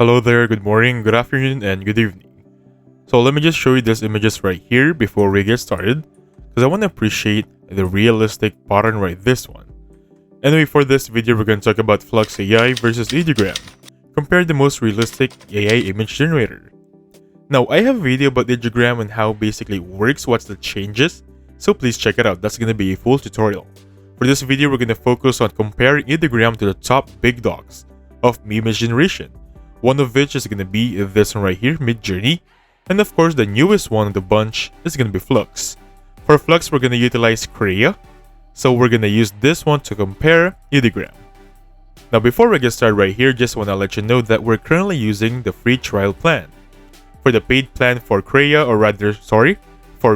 Hello there, good morning, good afternoon, and good evening. So let me just show you these images right here before we get started, because I want to appreciate the realistic pattern right this one. Anyway, for this video, we're going to talk about Flux AI versus Ideogram. Compare the most realistic AI image generator. Now, I have a video about Ideogram and how basically it works, what's the changes, so please check it out. That's going to be a full tutorial. For this video, we're going to focus on comparing Ideogram to the top big dogs of image generation. One of which is going to be this one right here, MidJourney. And of course, the newest one of the bunch is going to be Flux. For Flux, we're going to utilize Korea. So we're going to use this one to compare Ideogram. Now before we get started right here, just want to let you know that we're currently using the free trial plan. For the paid plan for Korea, for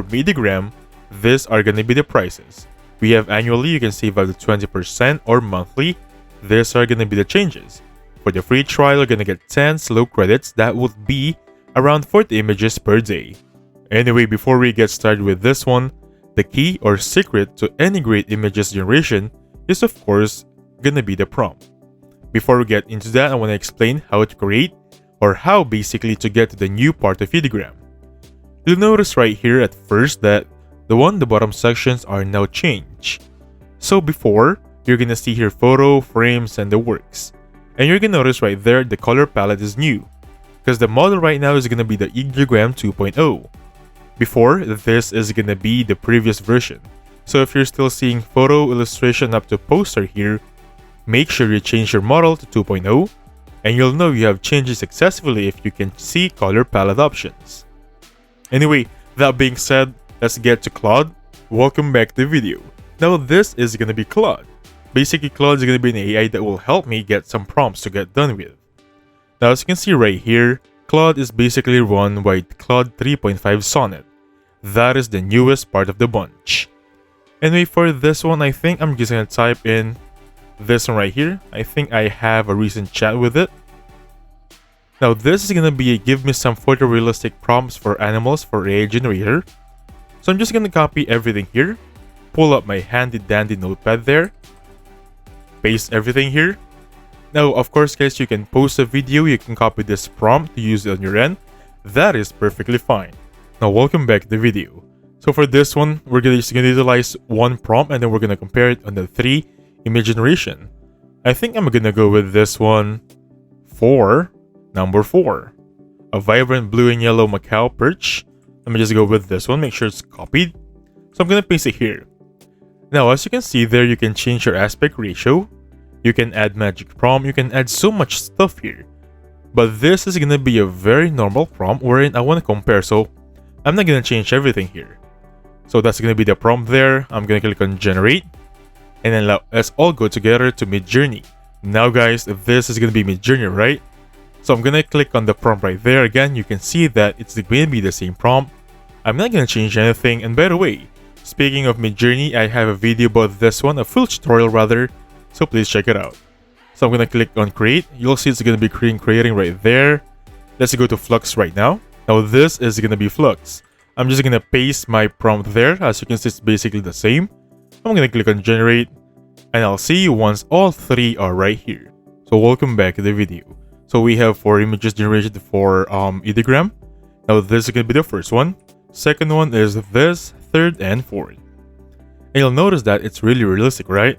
Ideogram, these are going to be the prices. We have annually, you can save up to 20%, or monthly, these are going to be the changes. For the free trial, you're going to get 10 slow credits. That would be around 40 images per day. Anyway, before we get started with this one, the key or secret to any great images generation is of course going to be the prompt. Before we get into that, I want to explain how to create, or how basically to get to the new part of Ideogram. You'll notice right here at first that the bottom sections are now changed. So before, you're going to see here photo, frames, and the works. And you're going to notice right there the color palette is new, because the model right now is going to be the Ideogram 2.0. Before, this is going to be the previous version. So if you're still seeing photo, illustration up to poster here, make sure you change your model to 2.0, and you'll know you have changed it successfully if you can see color palette options. Anyway, that being said, let's get to Claude. Welcome back to the video. Now this is going to be Claude. Basically, Claude is going to be an AI that will help me get some prompts to get done with. Now, as you can see right here, Claude is basically run by Claude 3.5 Sonnet. That is the newest part of the bunch. Anyway, for this one, I think I'm just going to type in this one right here. I think I have a recent chat with it. Now, this is going to be give me some photorealistic prompts for animals for AI generator. So I'm just going to copy everything here, pull up my handy dandy notepad there, paste everything here. Now, of course, guys, you can post a video, you can copy this prompt to use it on your end. That is perfectly fine. Now, welcome back to the video. So for this one, we're just going to utilize one prompt and then we're going to compare it on the 3 image generation. I think I'm going to go with this one for number 4. A vibrant blue and yellow macaw perch. Let me just go with this one, make sure it's copied. So I'm going to paste it here. Now, as you can see there, you can change your aspect ratio. You can add magic prompt. You can add so much stuff here. But this is going to be a very normal prompt wherein I want to compare. So I'm not going to change everything here. So that's going to be the prompt there. I'm going to click on generate. And then let's all go together to MidJourney. Now guys, this is going to be MidJourney, right? So I'm going to click on the prompt right there. Again, you can see that it's going to be the same prompt. I'm not going to change anything. And by the way, speaking of MidJourney, I have a video about this one, a full tutorial rather. So please check it out. So I'm going to click on create. You'll see it's going to be creating right there. Let's go to Flux right now. Now this is going to be Flux. I'm just going to paste my prompt there. As you can see, it's basically the same. I'm going to click on generate. And I'll see you once all 3 are right here. So welcome back to the video. So we have 4 images generated for Ideogram. Now this is going to be the first one. Second one is this, third, and 4th. And you'll notice that it's really realistic, right?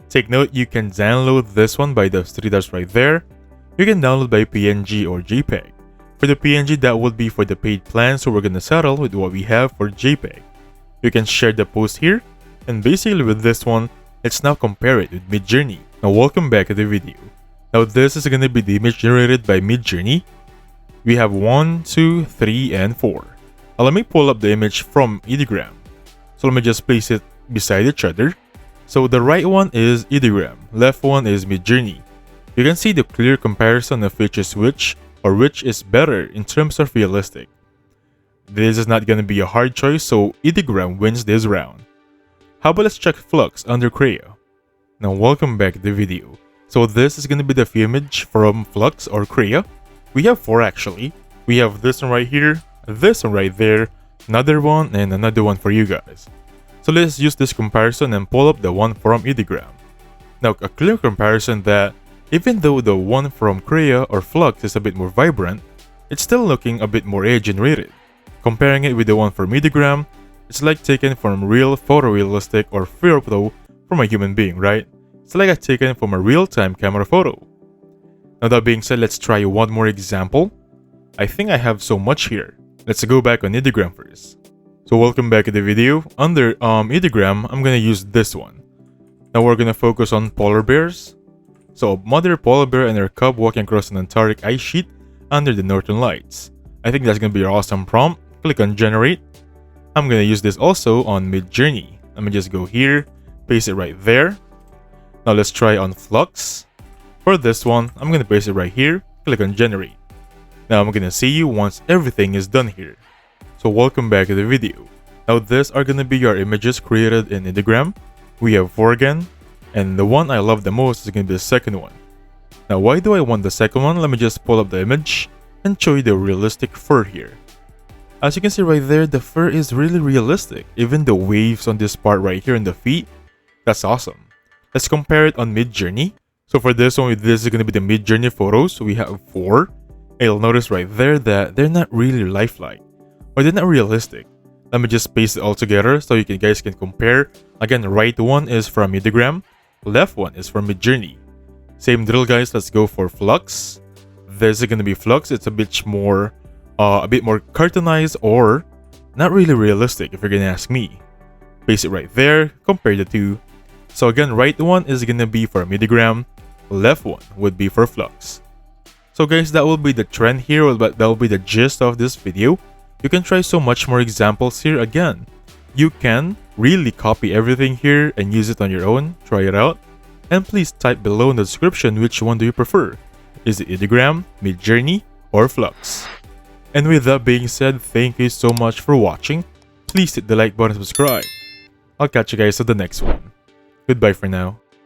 Take note, you can download this one by the 3 dots right there. You can download by PNG or JPEG. For the PNG, that would be for the paid plan, so we're going to settle with what we have for JPEG. You can share the post here, and basically with this one, let's now compare it with MidJourney. Now welcome back to the video. Now this is going to be the image generated by MidJourney. We have 1, 2, 3, and 4. Now let me pull up the image from Ideogram. So let me just place it beside each other. So the right one is Ideogram, left one is MidJourney. You can see the clear comparison of which is which, or which is better in terms of realistic. This is not going to be a hard choice, so Ideogram wins this round. How about let's check Flux under Korea. Now welcome back to the video. So this is going to be the image from Flux or Korea. We have 4 actually. We have this one right here, this one right there, another one, and another one for you guys. So let's use this comparison and pull up the one from Ideogram. Now, a clear comparison that Even though the one from Crea or Flux is a bit more vibrant, it's still looking a bit more age-generated. Comparing it with the one from Ideogram, it's like taken from real photorealistic or photo from a human being, right? It's like a taken from a real-time camera photo. Now that being said, let's try one more example. I think I have so much here. Let's go back on Ideogram first. So welcome back to the video. Under Ideogram, I'm gonna use this one. Now we're gonna focus on polar bears. So a mother polar bear and her cub walking across an Antarctic ice sheet under the northern lights. I think that's gonna be your awesome prompt. Click on generate. I'm gonna use this also on MidJourney. Let me just go here, paste it right there. Now let's try on Flux. For this one, I'm gonna paste it right here, click on generate. Now I'm gonna see you once everything is done here. So welcome back to the video. Now these are gonna be your images created in Ideogram. We have 4 again, and the one I love the most is gonna be the second one. Now why do I want the second one? Let me just pull up the image and show you the realistic fur here. As you can see right there, the fur is really realistic. Even the waves on this part right here in the feet, that's awesome. Let's compare it on MidJourney. So for this one, this is going to be the MidJourney photos. We have 4. And you'll notice right there that they're not really lifelike, or they're not realistic. Let me just paste it all together so you guys can compare. Again, right one is from Ideogram, left one is from MidJourney. Same drill guys, let's go for Flux. This is going to be Flux. It's a bit more cartoonized, or not really realistic if you're gonna ask me. Paste it right there, compare the two. So again, right one is gonna be for Ideogram, left one would be for Flux. So guys, that will be the trend here, but that will be the gist of this video. You can try so much more examples here. Again, you can really copy everything here and use it on your own. Try it out, and please type below in the description which one do you prefer. Is it Ideogram, MidJourney, or Flux? And with that being said, thank you so much for watching. Please hit the like button and subscribe. I'll catch you guys on the next one. Goodbye for now.